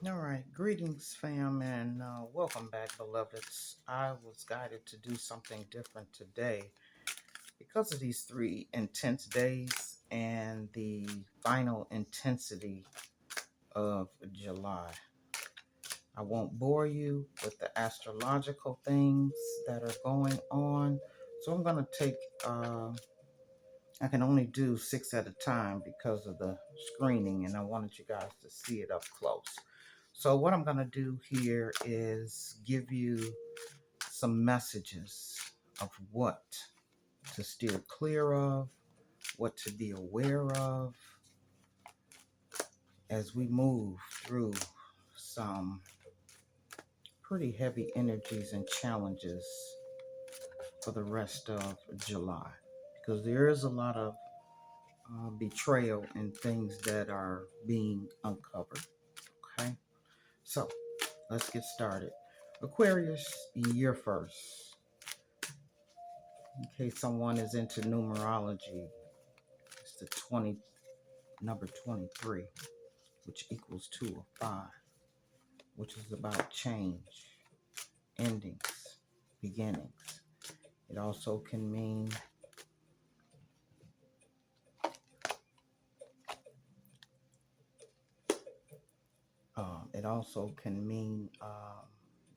All right, greetings, fam, and welcome back, beloveds. I was guided to do something different today because of these 3 intense days and the final intensity of July. I won't bore you with the astrological things that are going on, so I'm going to take, I can only do 6 at a time because of the screening, and I wanted you guys to see it up close. So, what I'm going to do here is give you some messages of what to steer clear of, what to be aware of as we move through some pretty heavy energies and challenges for the rest of July. Because there is a lot of betrayal and things that are being uncovered. Okay, so let's get started. Aquarius, you're first. In case someone is into numerology, it's the 20 number 23, which equals 2 or 5, which is about change, endings, beginnings. It also can mean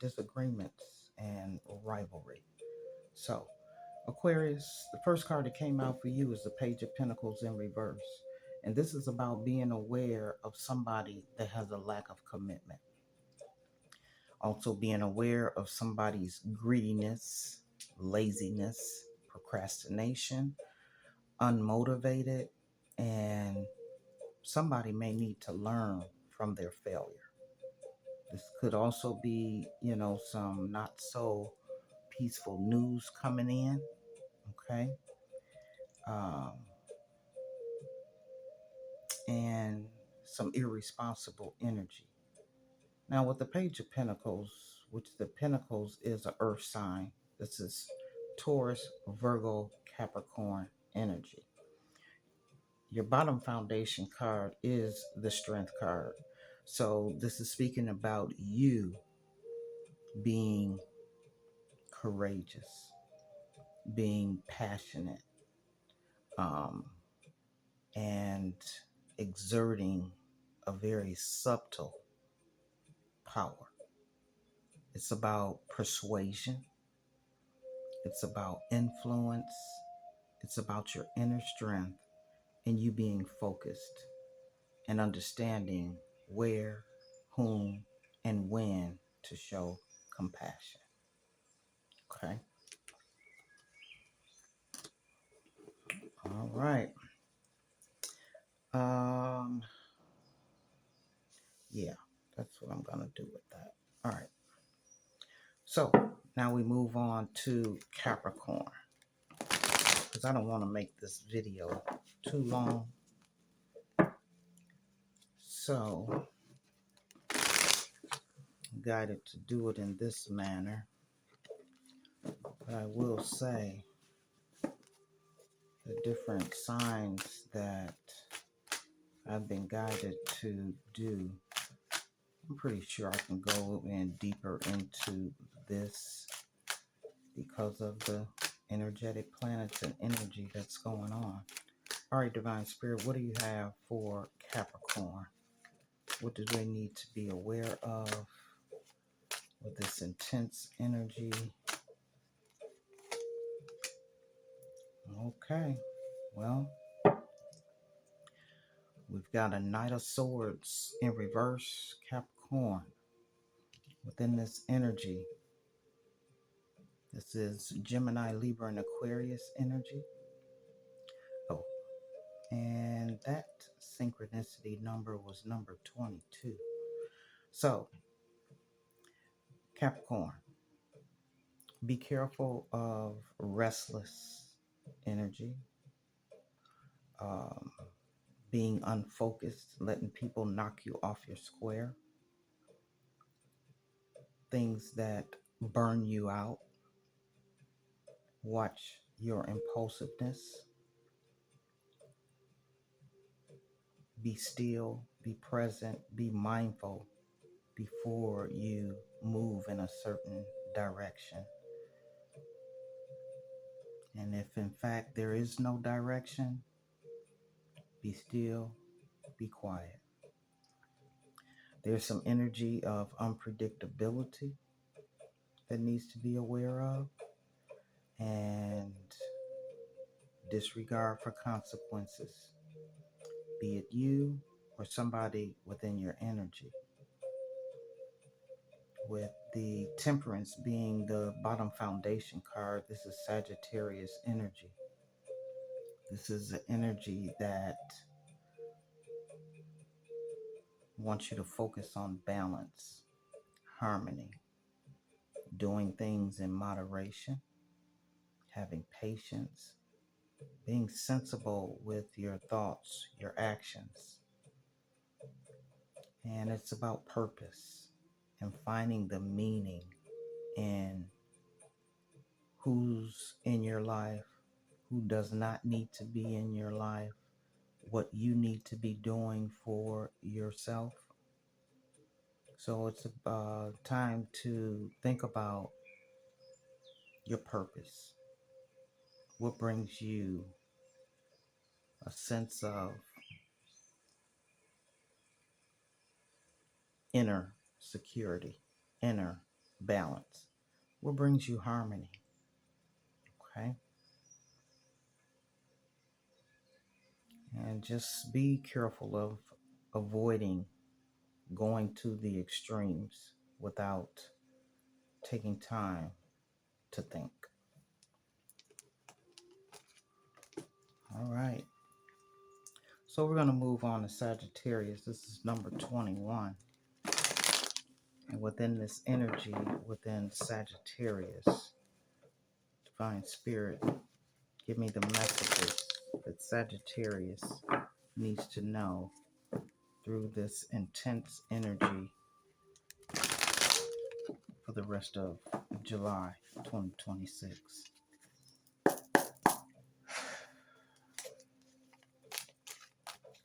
disagreements and rivalry. So, Aquarius, the first card that came out for you is the Page of Pentacles in reverse. And this is about being aware of somebody that has a lack of commitment. Also, being aware of somebody's greediness, laziness, procrastination, unmotivated, and somebody may need to learn from their failure. This could also be, some not so peaceful news coming in, okay? Um, and some irresponsible energy. Now, with the Page of Pentacles, which the Pentacles is an earth sign, this is Taurus, Virgo, Capricorn energy. Your bottom foundation card is the Strength card. So, this is speaking about you being courageous, being passionate, um, and exerting a very subtle power. It's about persuasion. It's about influence. It's about your inner strength and you being focused and understanding where, whom, and when to show compassion. Okay. All right. Um, yeah, that's what I'm gonna do with that. All right. So now we move on to Capricorn. Because I don't want to make this video too long. So I'm guided to do it in this manner. But I will say the different signs that I've been guided to do. I'm pretty sure I can go in deeper into this because of the energetic planets and energy that's going on. All right, Divine Spirit, what do you have for Capricorn? What do they need to be aware of with this intense energy? Okay, well, we've got a Knight of Swords in reverse, Capricorn. Within this energy, this is Gemini, Libra, and Aquarius energy. Oh, and that synchronicity number was number 22. So, Capricorn, be careful of restless energy, um, being unfocused, letting people knock you off your square, things that burn you out. Watch your impulsiveness. Be still, be present, be mindful before you move in a certain direction. And if in fact there is no direction, be still, be quiet. There's some energy of unpredictability that needs to be aware of, and disregard for consequences, be it you or somebody within your energy. With the Temperance being the bottom foundation card, this is Sagittarius energy. This is the energy that wants you to focus on balance, harmony, doing things in moderation, having patience, being sensible with your thoughts, your actions. And it's about purpose and finding the meaning in who's in your life, who does not need to be in your life, what you need to be doing for yourself. So it's time to think about your purpose. What brings you a sense of inner security, inner balance? What brings you harmony? Okay. And just be careful of avoiding going to the extremes without taking time to think. All right. So we're going to move on to Sagittarius. This is number 21. And within this energy, within Sagittarius, Divine Spirit, give me the messages that Sagittarius needs to know through this intense energy for the rest of July 2026.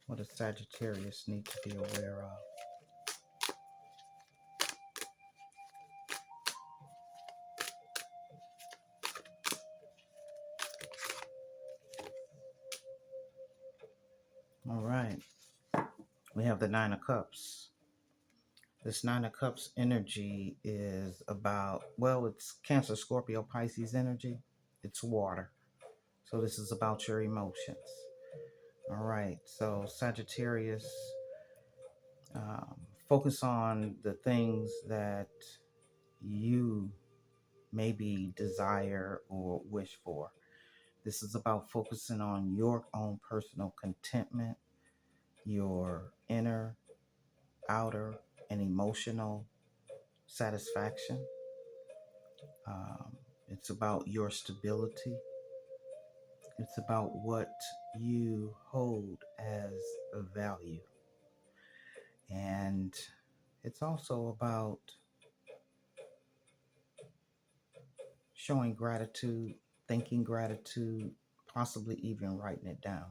What does Sagittarius need to be aware of? All right. We have the Nine of Cups. This Nine of Cups energy is about, well, it's Cancer, Scorpio, Pisces energy. It's water. So this is about your emotions. All right. So Sagittarius, focus on the things that you maybe desire or wish for. This is about focusing on your own personal contentment, your inner, outer, and emotional satisfaction. Um, it's about your stability. It's about what you hold as a value. And it's also about showing gratitude, thinking gratitude, possibly even writing it down.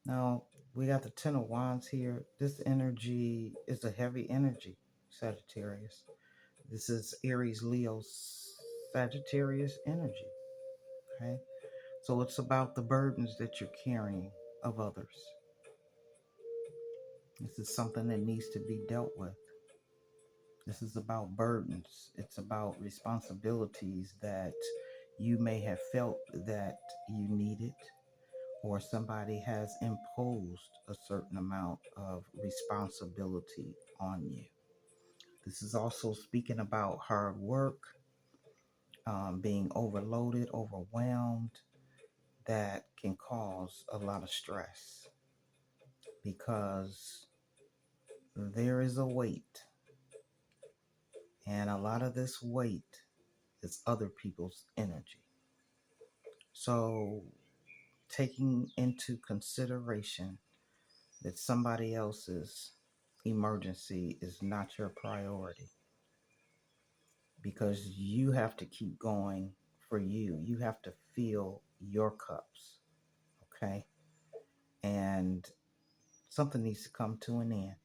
Now, we got the Ten of Wands here. This energy is a heavy energy, Sagittarius. This is Aries, Leo, Sagittarius energy. Okay. So it's about the burdens that you're carrying of others. This is something that needs to be dealt with. This is about burdens. It's about responsibilities that you may have felt that you needed, or somebody has imposed a certain amount of responsibility on you. This is also speaking about hard work, being overloaded, overwhelmed, that can cause a lot of stress because there is a weight, and a lot of this weight is other people's energy. So, taking into consideration that somebody else's emergency is not your priority, because you have to keep going for you. You have to fill your cups, okay? And something needs to come to an end.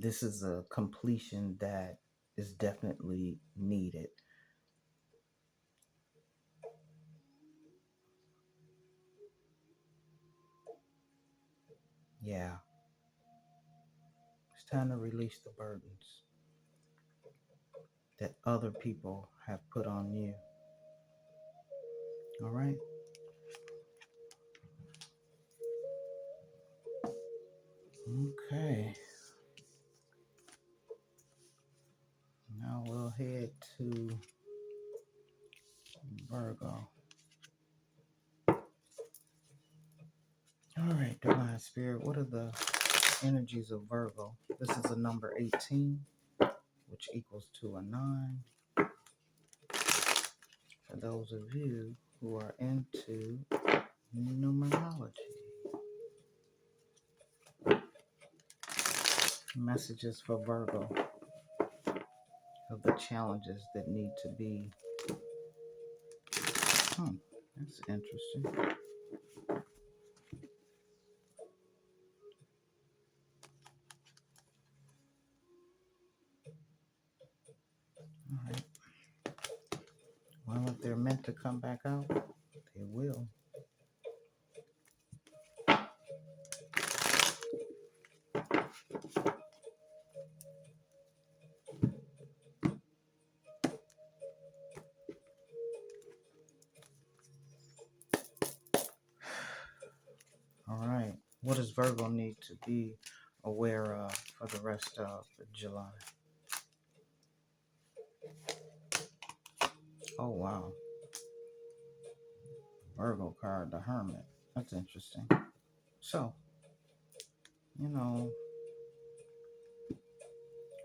this is a completion that is definitely needed. Yeah, it's time to release the burdens that other people have put on you. All right. Okay. Now we'll head to Virgo. All right, Divine Spirit, what are the energies of Virgo? This is a number 18, which equals to a 9. For those of you who are into numerology, messages for Virgo of the challenges that need to be. That's interesting. All right. Well, if they're meant to come back out, they will. All right. What does Virgo need to be aware of for the rest of July? Oh, wow. Virgo card, the Hermit. That's interesting. So, you know,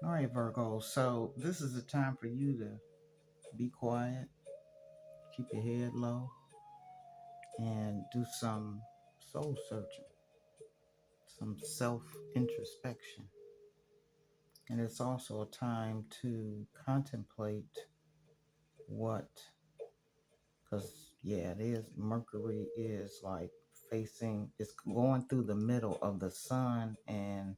all right, Virgo. So, this is the time for you to be quiet, keep your head low, and do some soul searching, some self introspection. And it's also a time to contemplate what, because, yeah, it is, Mercury is like facing, it's going through the middle of the sun and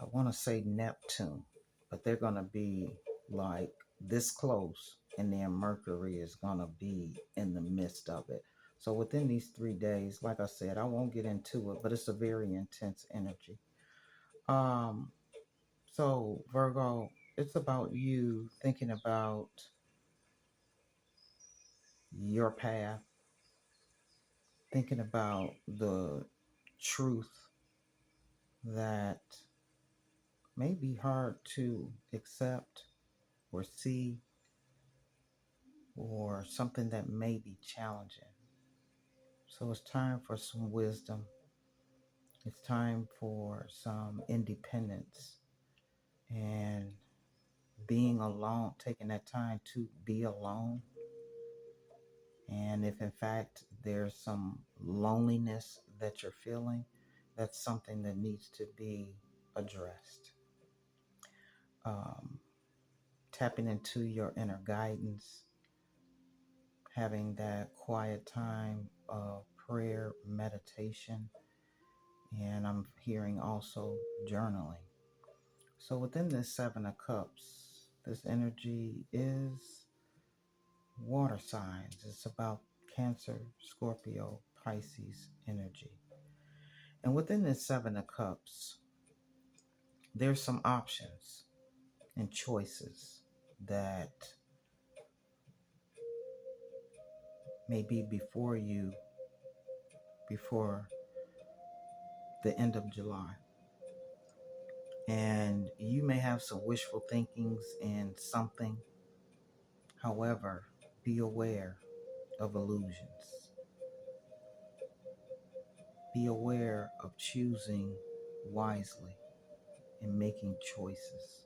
I want to say Neptune, but they're going to be like this close, and then Mercury is going to be in the midst of it. So within these 3 days, like I said, I won't get into it, but it's a very intense energy. Um, so Virgo, it's about you thinking about your path, thinking about the truth that may be hard to accept or see, or something that may be challenging. So it's time for some wisdom. It's time for some independence and being alone, taking that time to be alone. And if in fact there's some loneliness that you're feeling, that's something that needs to be addressed. Um, Tapping into your inner guidance, having that quiet time of prayer, meditation, and I'm hearing also journaling. So within this 7 of Cups, this energy is water signs. It's about Cancer, Scorpio, Pisces energy. And within this 7 of Cups, there's some options and choices that may be before you before the end of July. And you may have some wishful thinkings in something. However, be aware of illusions. Be aware of choosing wisely and making choices.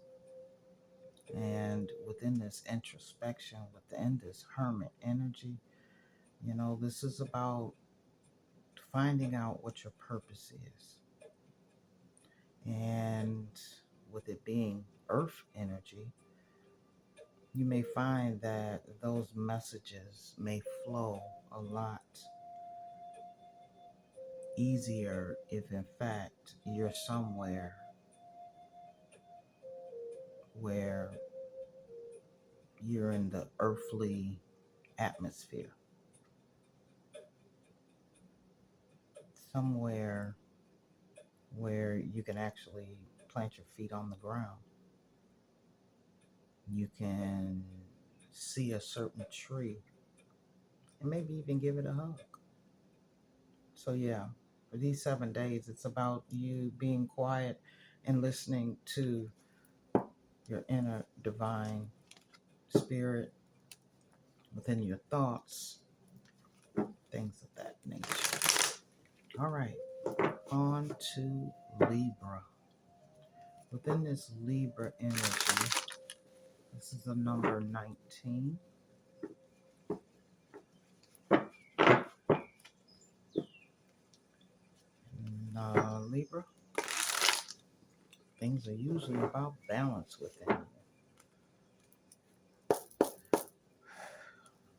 And within this introspection, within this hermit energy, this is about finding out what your purpose is. And with it being earth energy, you may find that those messages may flow a lot easier if in fact you're somewhere where you're in the earthly atmosphere, somewhere where you can actually plant your feet on the ground. You can see a certain tree and maybe even give it a hug. So, yeah, for these 7 days, it's about you being quiet and listening to your inner divine spirit within your thoughts, things of that nature. All right, on to Libra. Within this Libra energy, this is the number 19. Libra, things are usually about balance within you.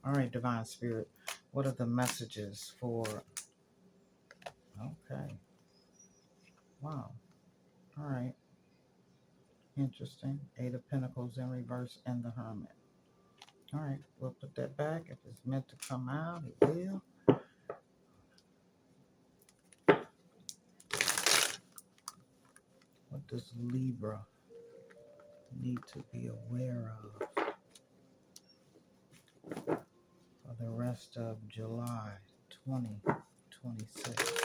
All right, divine spirit, what are the messages for? Okay, wow. All right, interesting. Eight of Pentacles in reverse and the Hermit. All right, we'll put that back. If it's meant to come out, it will. What does Libra need to be aware of for the rest of July 2026?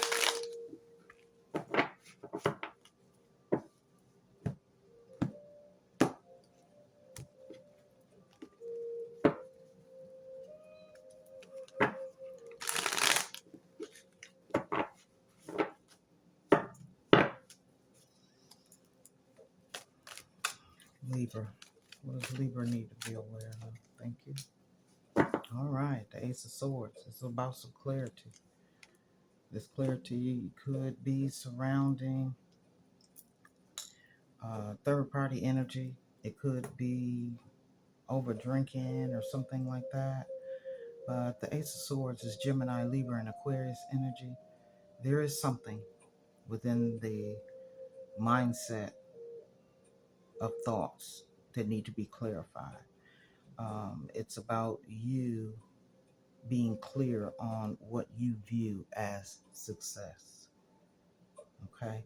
Libra. What does Libra need to be aware of? Thank you. All right, the Ace of Swords. It's about some clarity. This clarity could be surrounding third party energy. It could be over drinking or something like that. But the Ace of Swords is Gemini, Libra, and Aquarius energy. There is something within the mindset of thoughts that need to be clarified. It's about you being clear on what you view as success. Okay?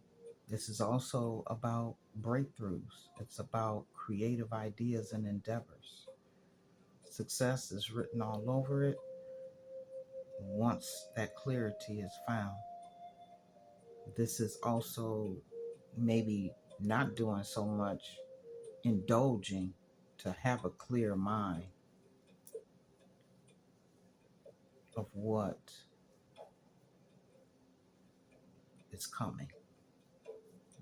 This is also about breakthroughs. It's about creative ideas and endeavors. Success is written all over it once that clarity is found. This is also maybe not doing so much indulging to have a clear mind of what is coming.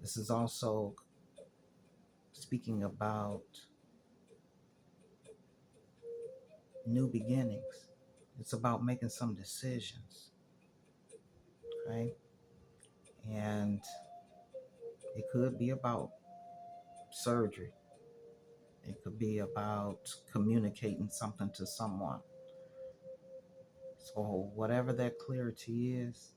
This is also speaking about new beginnings. It's about making some decisions, okay? And it could be about surgery. It could be about communicating something to someone. So whatever that clarity is,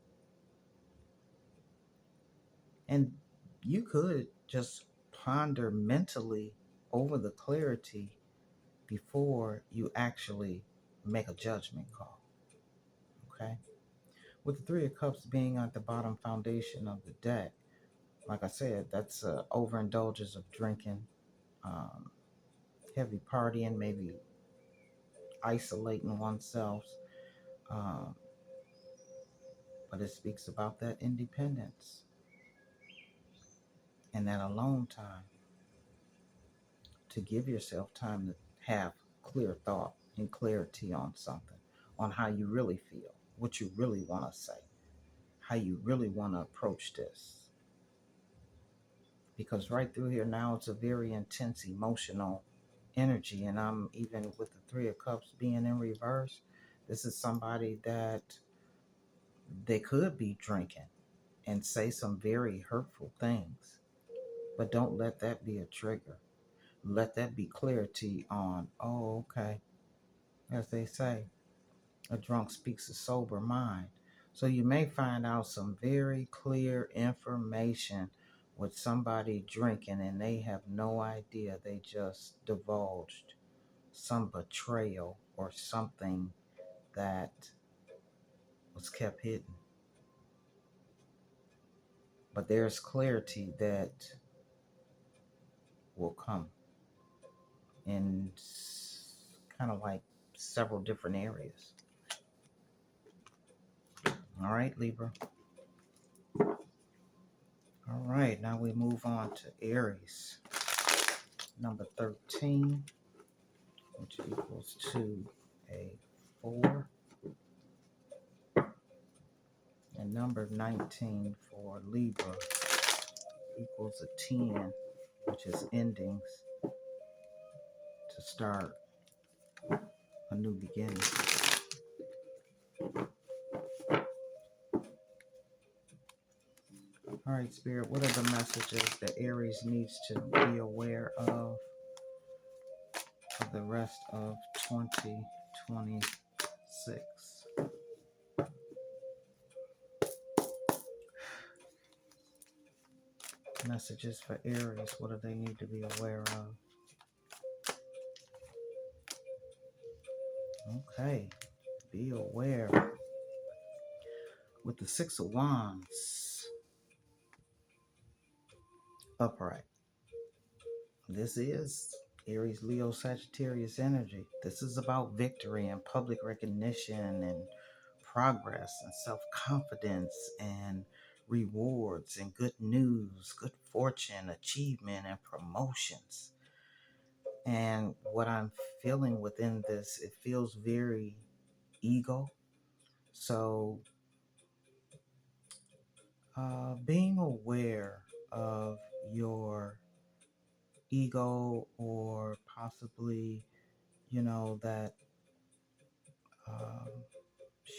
and you could just ponder mentally over the clarity before you actually make a judgment call. Okay? With the Three of Cups being at the bottom foundation of the deck, like I said, that's overindulgence of drinking, um, heavy partying, maybe isolating oneself. Um, but it speaks about that independence and that alone time to give yourself time to have clear thought and clarity on something, on how you really feel, what you really want to say, how you really want to approach this. Because right through here now, it's a very intense emotional energy. And I'm even with the Three of Cups being in reverse, this is somebody that they could be drinking and say some very hurtful things. But don't let that be a trigger. Let that be clarity on, oh, okay, as they say, a drunk speaks a sober mind. So you may find out some very clear information with somebody drinking and they have no idea they just divulged some betrayal or something that was kept hidden. But there's clarity that will come in kind of like several different areas. All right, Libra. All right, now we move on to Aries. Number 13, which equals to a 4. And number 19 for Libra equals a 10, which is endings to start a new beginning. All right, Spirit, what are the messages that Aries needs to be aware of for the rest of 2026? Messages for Aries, what do they need to be aware of? Okay, be aware. With the Six of Wands upright, this is Aries, Leo, Sagittarius energy. This is about victory and public recognition and progress and self-confidence and rewards and good news, good fortune, achievement, and promotions. And what I'm feeling within this, it feels very ego. So being aware of your ego, or possibly, that um,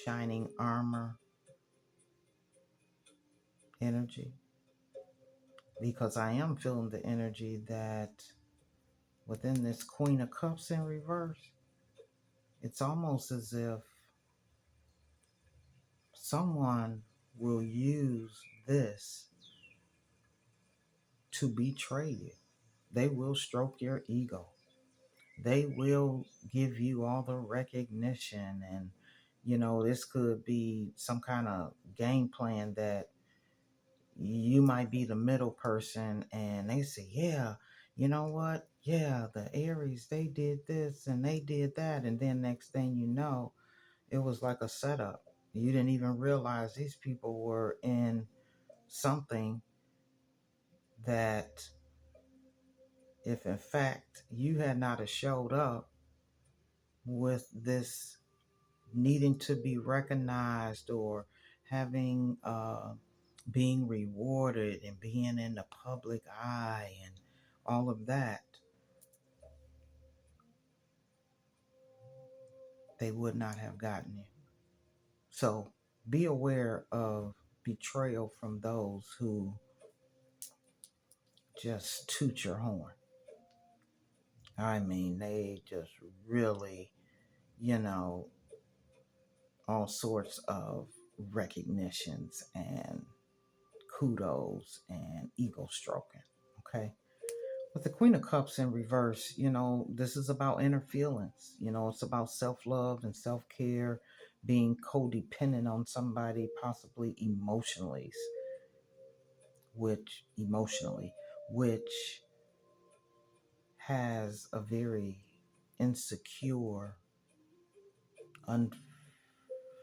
shining armor energy, because I am feeling the energy that within this Queen of Cups in reverse, it's almost as if someone will use this to betray you. They will stroke your ego. They will give you all the recognition. And, this could be some kind of game plan that you might be the middle person and they say, yeah, you know what? Yeah, the Aries, they did this and they did that. And then next thing you know, it was like a setup. You didn't even realize these people were in something that, if in fact you had not have showed up with this needing to be recognized, or having being rewarded and being in the public eye and all of that, they would not have gotten you. So be aware of betrayal from those who just toot your horn. I mean, they just really, you know, all sorts of recognitions and kudos and ego stroking. Okay. With the Queen of Cups in reverse, this is about inner feelings. It's about self-love and self-care, being codependent on somebody, possibly which has a very insecure,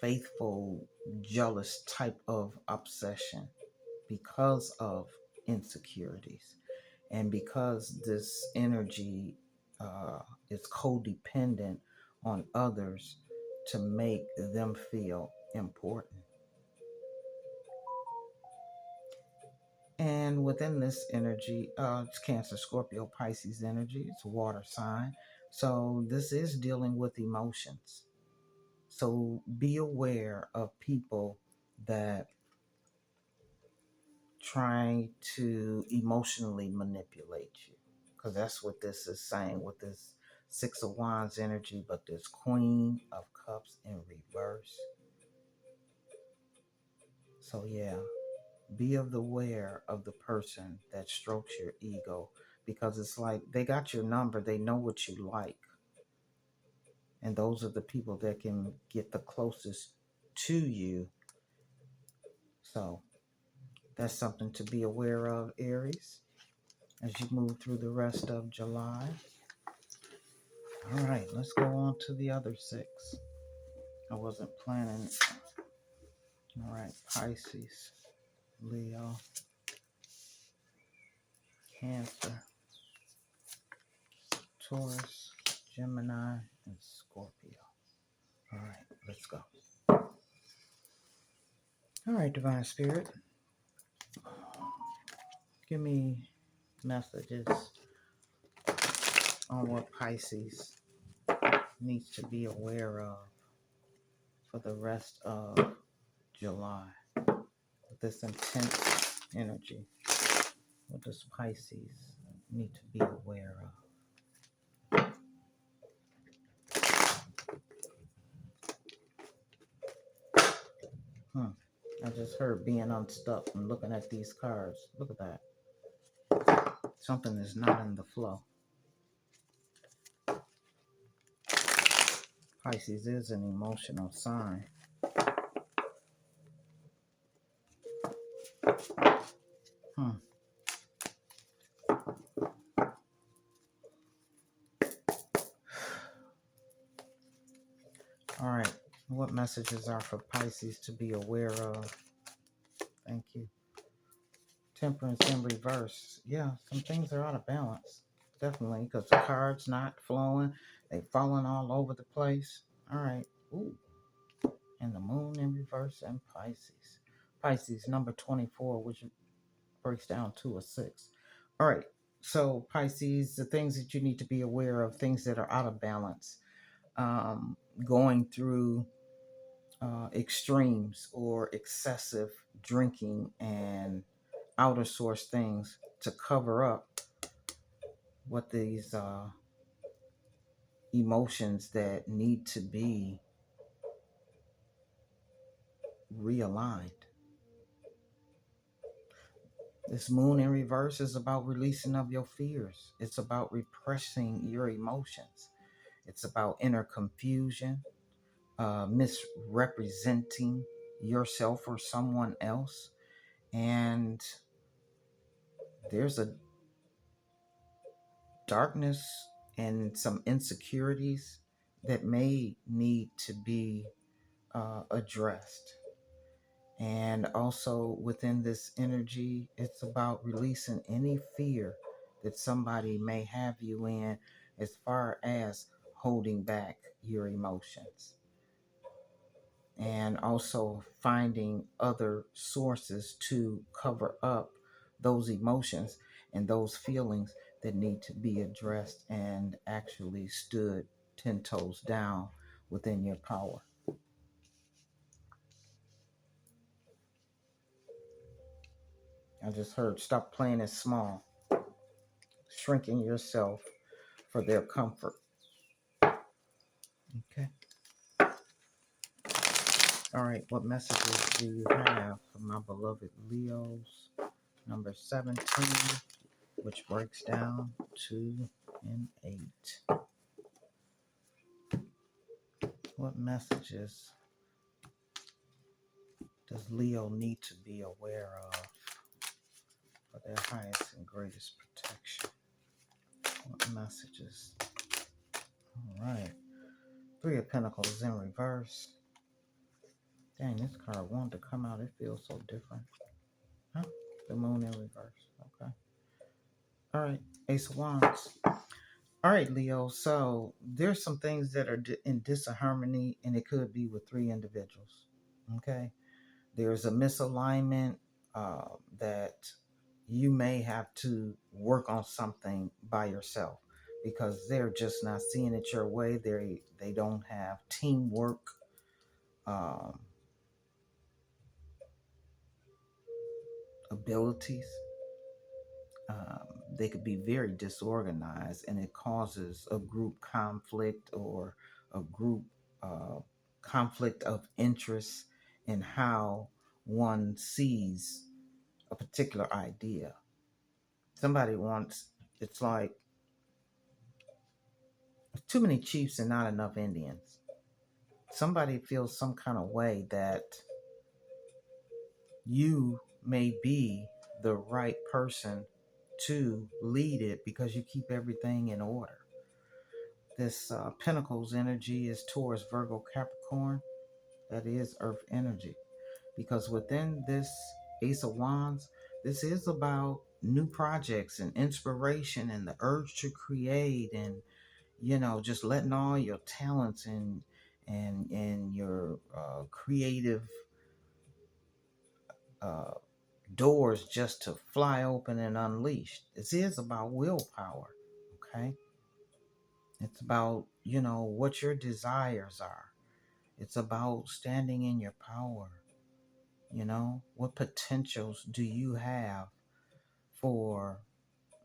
unfaithful, jealous type of obsession because of insecurities. And because this energy uh, is codependent on others to make them feel important. And within this energy, it's Cancer, Scorpio, Pisces energy. It's a water sign. So this is dealing with emotions. So be aware of people that trying to emotionally manipulate you, because that's what this is saying with this Six of Wands energy. But this Queen of Cups in reverse. So yeah, Be of the aware of the person that strokes your ego, because it's like they got your number, they know what you like, and those are the people that can get the closest to you. So that's something to be aware of, Aries, as you move through the rest of July. All right, let's go on to the other six. I wasn't planning. All right, Pisces, Leo, Cancer, Taurus, Gemini, and Scorpio. All right, let's go. All right, Divine Spirit, give me messages on what Pisces needs to be aware of for the rest of July. With this intense energy, what does Pisces need to be aware of? I just heard being unstuck and looking at these cards. Look at that. Something is not in the flow. Pisces is an emotional sign. Hmm. All right. What messages are for Pisces to be aware of? Thank you. Temperance in reverse. Yeah, some things are out of balance. Definitely, because the cards not flowing. They falling all over the place. All right. Ooh. And the moon in reverse and Pisces. Pisces number 24, which breaks down to a 6. All right. So Pisces, the things that you need to be aware of, things that are out of balance, going through extremes or excessive drinking and outer source things to cover up what these emotions that need to be realigned. This moon in reverse is about releasing of your fears. It's about repressing your emotions. It's about inner confusion, misrepresenting yourself or someone else. And there's a darkness and some insecurities that may need to be addressed. And also within this energy, it's about releasing any fear that somebody may have you in as far as holding back your emotions. And also finding other sources to cover up those emotions and those feelings that need to be addressed and actually stood 10 toes down within your power. I just heard stop playing it small, shrinking yourself for their comfort. Okay. All right. What messages do you have for my beloved Leos? Number 17, which breaks down 2 and 8. What messages does Leo need to be aware of for their highest and greatest protection? What messages? All right. 3 of Pentacles in reverse. Dang, this card wanted to come out. It feels so different. Huh? The moon in reverse. Okay. All right. Ace of Wands. All right, Leo. So there's some things that are in disharmony, and it could be with 3 individuals. Okay. There's a misalignment that you may have to work on something by yourself because they're just not seeing it your way. They don't have teamwork. Um, abilities. They could be very disorganized, and it causes a group conflict or a group uh, conflict of interest in how one sees a particular idea. Somebody wants, it's like too many chiefs and not enough Indians. Somebody feels some kind of way that you may be the right person to lead it because you keep everything in order. This Pentacles energy is towards Virgo Capricorn. That is Earth energy. Because within this Ace of Wands, this is about new projects and inspiration and the urge to create, and just letting all your talents and your creative uh, doors just to fly open and unleash. This is about willpower. Okay, it's about what your desires are. It's about standing in your power. What potentials do you have for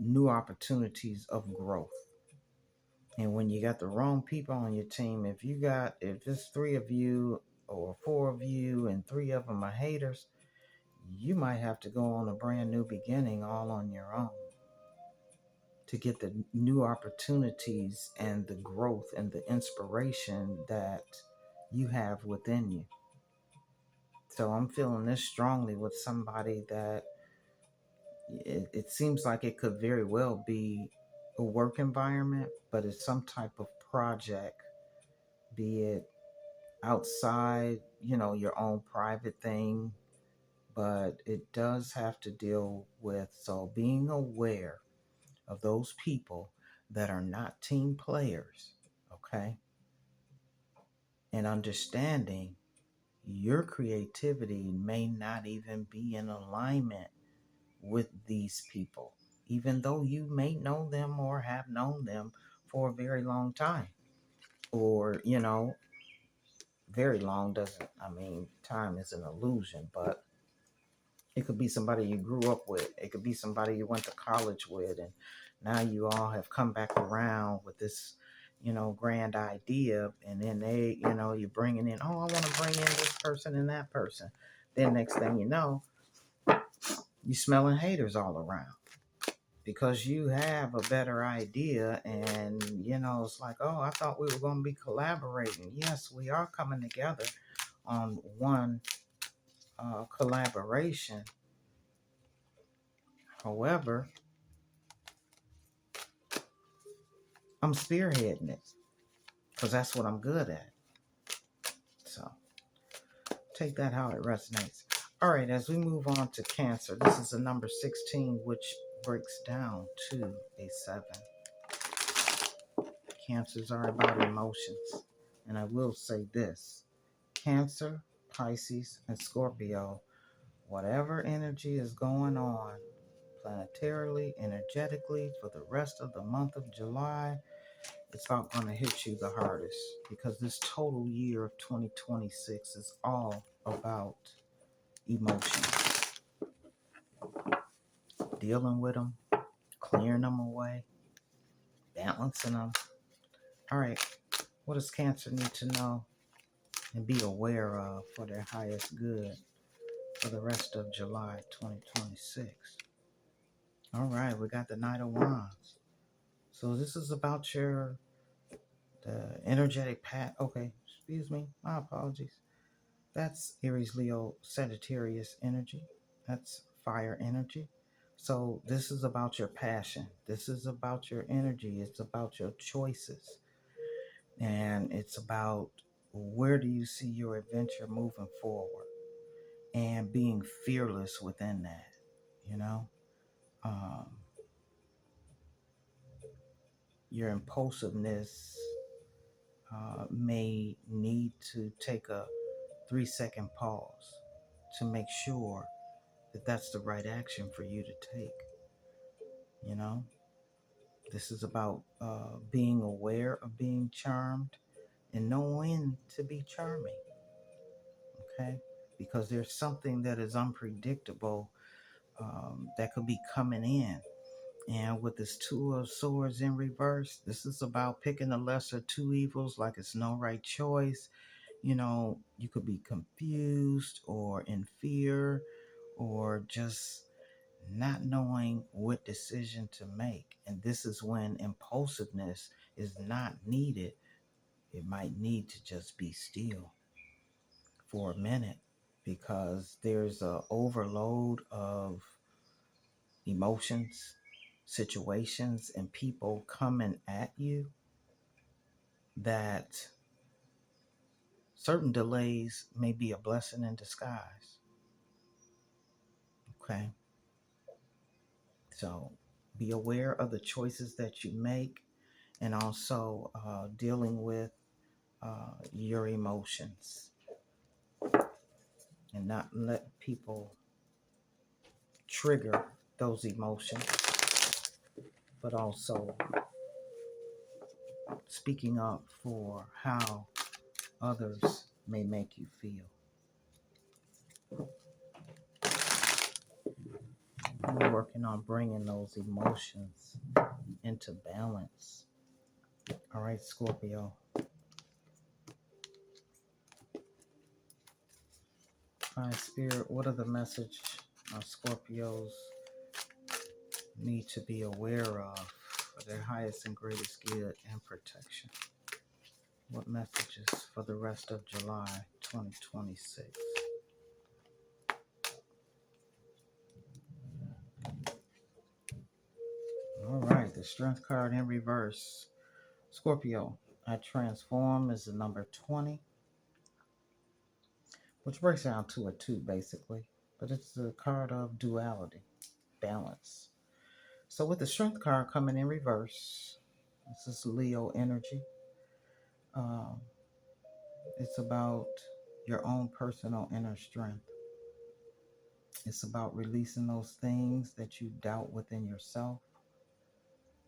new opportunities of growth? And when you got the wrong people on your team, if it's three of you or four of you and three of them are haters, you might have to go on a brand new beginning all on your own to get the new opportunities and the growth and the inspiration that you have within you. So I'm feeling this strongly with somebody that it seems like it could very well be a work environment, but it's some type of project, be it outside, your own private thing, but it does have to deal with, so being aware of those people that are not team players, okay? And understanding your creativity may not even be in alignment with these people, even though you may know them or have known them for a very long time. Or, very long doesn't, I mean, time is an illusion, but it could be somebody you grew up with. It could be somebody you went to college with, and now you all have come back around with this, grand idea, and then you're bringing in, oh, I want to bring in this person and that person. Then next thing you know, you smelling haters all around because you have a better idea, and it's like, oh, I thought we were going to be collaborating. Yes, we are coming together on one collaboration. However, I'm spearheading it because that's what I'm good at. So take that how it resonates. All right, as we move on to Cancer, this is a number 16, which breaks down to a 7. Cancers are about emotions. And I will say this: Cancer, Pisces, and Scorpio, whatever energy is going on planetarily, energetically for the rest of the month of July, it's not going to hit you the hardest, because this total year of 2026 is all about emotions, dealing with them, clearing them away, balancing them. All right, what does Cancer need to know and be aware of for their highest good for the rest of July 2026? All right, we got the Knight of Wands. So this is about the energetic path. Okay, excuse me, my apologies. That's Aries, Leo, Sagittarius energy. That's fire energy. So this is about your passion. This is about your energy. It's about your choices. And it's about where do you see your adventure moving forward and being fearless within that, you know? Um, your impulsiveness may need to take a 3-second pause to make sure that that's the right action for you to take. You know, this is about being aware of being charmed and know when to be charming. Okay, because there's something that is unpredictable that could be coming in. And with this Two of Swords in reverse, this is about picking the lesser two evils, like it's no right choice. You could be confused or in fear or just not knowing what decision to make. And this is when impulsiveness is not needed. It might need to just be still for a minute because there's a overload of emotions, situations, and people coming at you that certain delays may be a blessing in disguise. Okay. So be aware of the choices that you make and also dealing with your emotions and not let people trigger those emotions, but also speaking up for how others may make you feel. We're working on bringing those emotions into balance. All right, Scorpio. All right, Spirit, what are the message Scorpios need to be aware of for their highest and greatest good and protection? What messages for the rest of July 2026? All right, the Strength card in reverse. Scorpio, I transform is the number 20, which breaks down to a 2 basically, but it's the card of duality, balance. So with the Strength card coming in reverse, this is Leo energy. Um, it's about your own personal inner strength. It's about releasing those things that you doubt within yourself,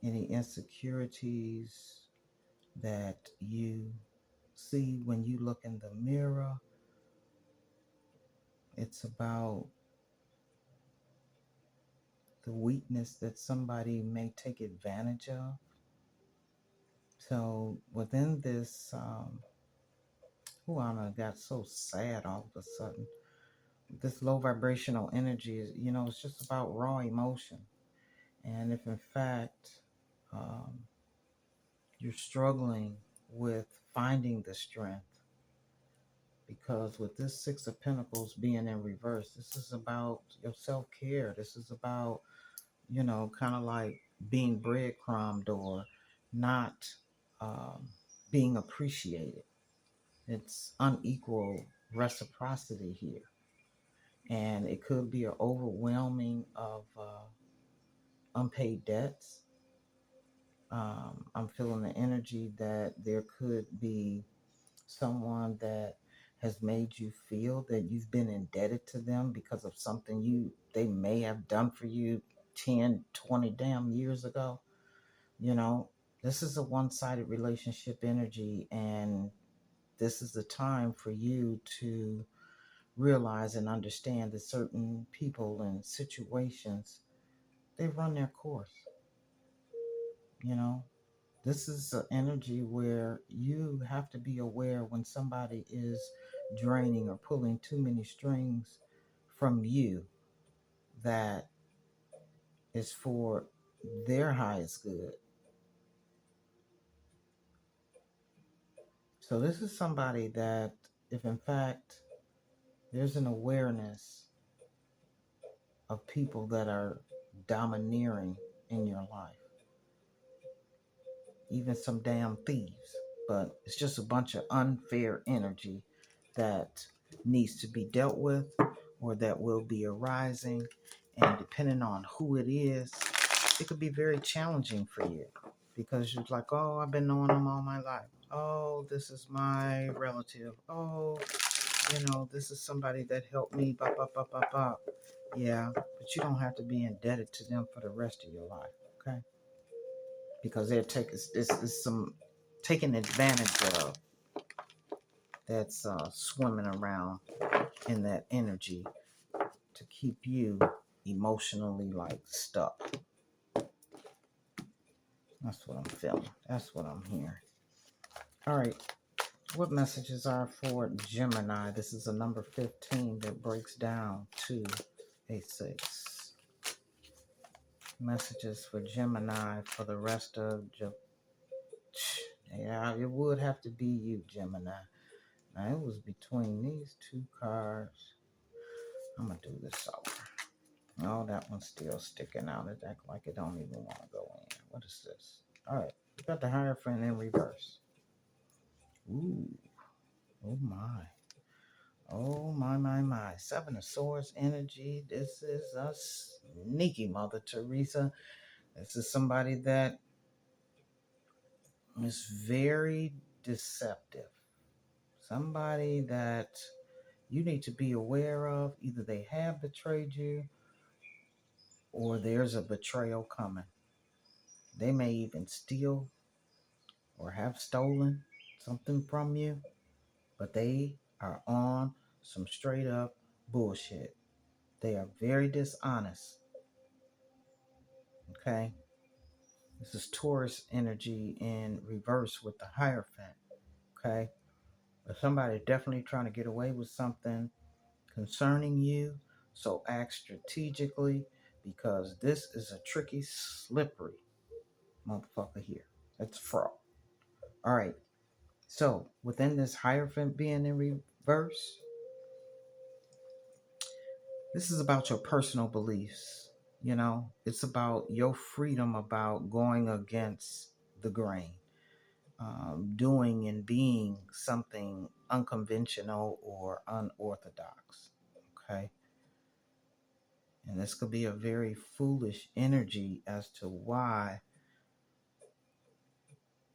any insecurities that you see when you look in the mirror. It's about the weakness that somebody may take advantage of. So within this, I got so sad all of a sudden. This low vibrational energy is, it's just about raw emotion. And if in fact um, you're struggling with finding the strength, because with this Six of Pentacles being in reverse, this is about your self-care. This is about, kind of like being breadcrumbed or not being appreciated. It's unequal reciprocity here. And it could be an overwhelming of unpaid debts. I'm feeling the energy that there could be someone that has made you feel that you've been indebted to them because of something they may have done for you 10, 20 damn years ago. This is a one-sided relationship energy, and this is the time for you to realize and understand that certain people and situations, they run their course. you know This is an energy where you have to be aware when somebody is draining or pulling too many strings from you that is for their highest good. So this is somebody that, if in fact there's an awareness of people that are domineering in your life, even some damn thieves, but it's just a bunch of unfair energy that needs to be dealt with or that will be arising. And depending on who it is, it could be very challenging for you because you're like, oh, I've been knowing them all my life. Oh, this is my relative. Oh, this is somebody that helped me. Bop, bop, bop, bop, bop. Yeah, but you don't have to be indebted to them for the rest of your life, okay? Because they're taking it's some taking advantage of that's swimming around in that energy to keep you emotionally like stuck. That's what I'm feeling. That's what I'm hearing. All right. What messages are for Gemini? This is a number 15 that breaks down to a 6. Messages for Gemini for the rest of yeah, it would have to be you, Gemini. Now it was between these two cards. I'm gonna do this over. Oh, that one's still sticking out. It act like it don't even want to go in. What is this? All right, we got the Hierophant in reverse. Ooh, oh my. Oh my. Seven of Swords energy. This is a sneaky Mother Teresa. This is somebody that is very deceptive. Somebody that you need to be aware of. Either they have betrayed you or there's a betrayal coming. They may even steal or have stolen something from you, but they are on some straight up bullshit. They are very dishonest. Okay? This is Taurus energy in reverse with the Hierophant. Okay? But somebody definitely trying to get away with something concerning you. So act strategically because this is a tricky, slippery motherfucker here. It's a fraud. All right. So within this Hierophant being in reverse, this is about your personal beliefs. You know, it's about your freedom about going against the grain, doing and being something unconventional or unorthodox. Okay. And this could be a very foolish energy as to why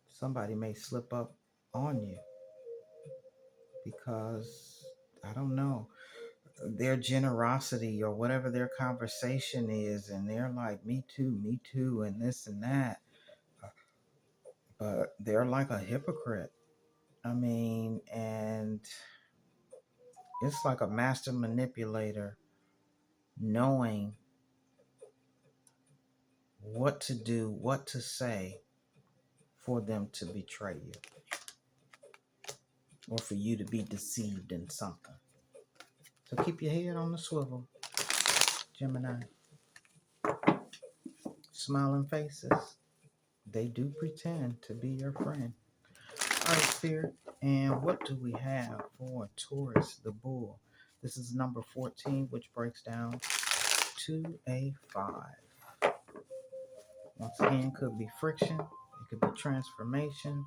somebody may slip up on you because, I don't know, their generosity or whatever their conversation is, and they're like, me too, and this and that. But they're like a hypocrite. I mean, and it's like a master manipulator knowing what to do, what to say for them to betray you or for you to be deceived in something. So keep your head on the swivel, Gemini. Smiling faces, they do pretend to be your friend. All right, Spirit. And what do we have for Taurus, the bull? This is number 14, which breaks down to a 5. Once again, could be friction. It could be transformation.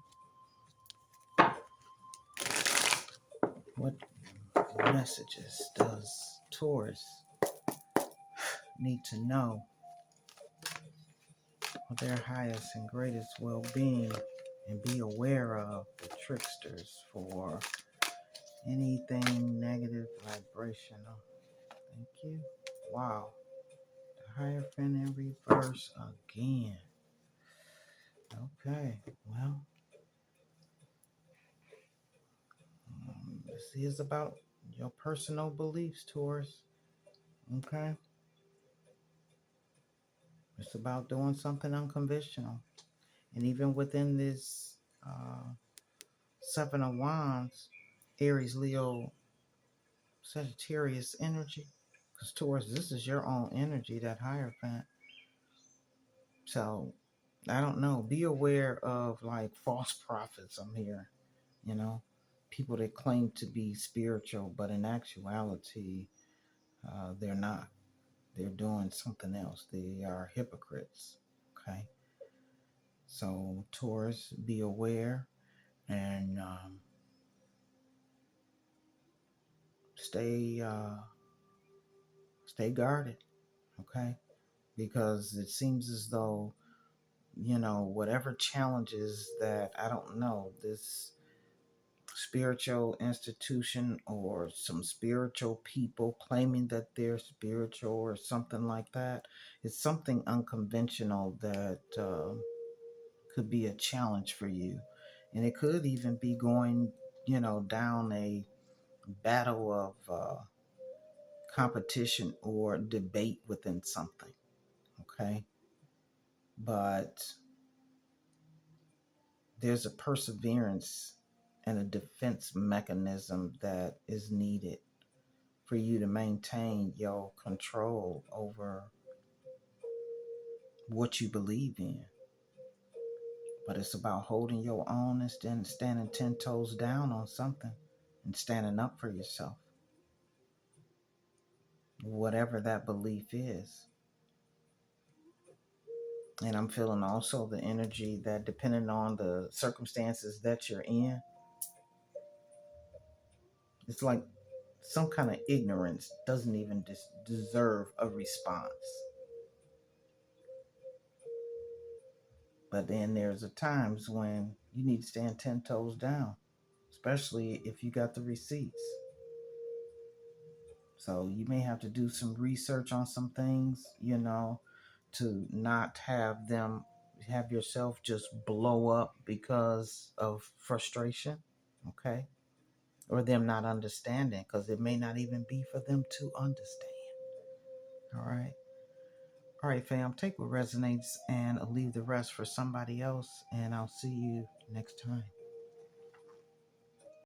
What messages does Taurus need to know for their highest and greatest well-being and be aware of the tricksters for anything negative vibrational? Thank you. Wow. The Hierophant in reverse again. Okay. Well, this is about your personal beliefs, Taurus. Okay. It's about doing something unconventional. And even within this Seven of Wands, Aries, Leo, Sagittarius energy. Because Taurus, this is your own energy, that Hierophant. So, I don't know. Be aware of like false prophets, I'm here. You know, people that claim to be spiritual, but in actuality, they're not. They're doing something else. They are hypocrites. Okay. So, Taurus, be aware and stay stay guarded. Okay, because it seems as though, you know, whatever challenges that, I don't know, this spiritual institution or some spiritual people claiming that they're spiritual or something like that, it's something unconventional that could be a challenge for you. And it could even be going, you know, down a battle of competition or debate within something. Okay. But there's a perseverance and a defense mechanism that is needed for you to maintain your control over what you believe in. But it's about holding your own and standing 10 toes down on something and standing up for yourself, whatever that belief is. And I'm feeling also the energy that, depending on the circumstances that you're in, it's like some kind of ignorance doesn't even deserve a response. But then there's a times when you need to stand 10 toes down, especially if you got the receipts. So you may have to do some research on some things, to not have yourself just blow up because of frustration, okay? Or them not understanding, because it may not even be for them to understand. All right. All right, fam, take what resonates and leave the rest for somebody else. And I'll see you next time.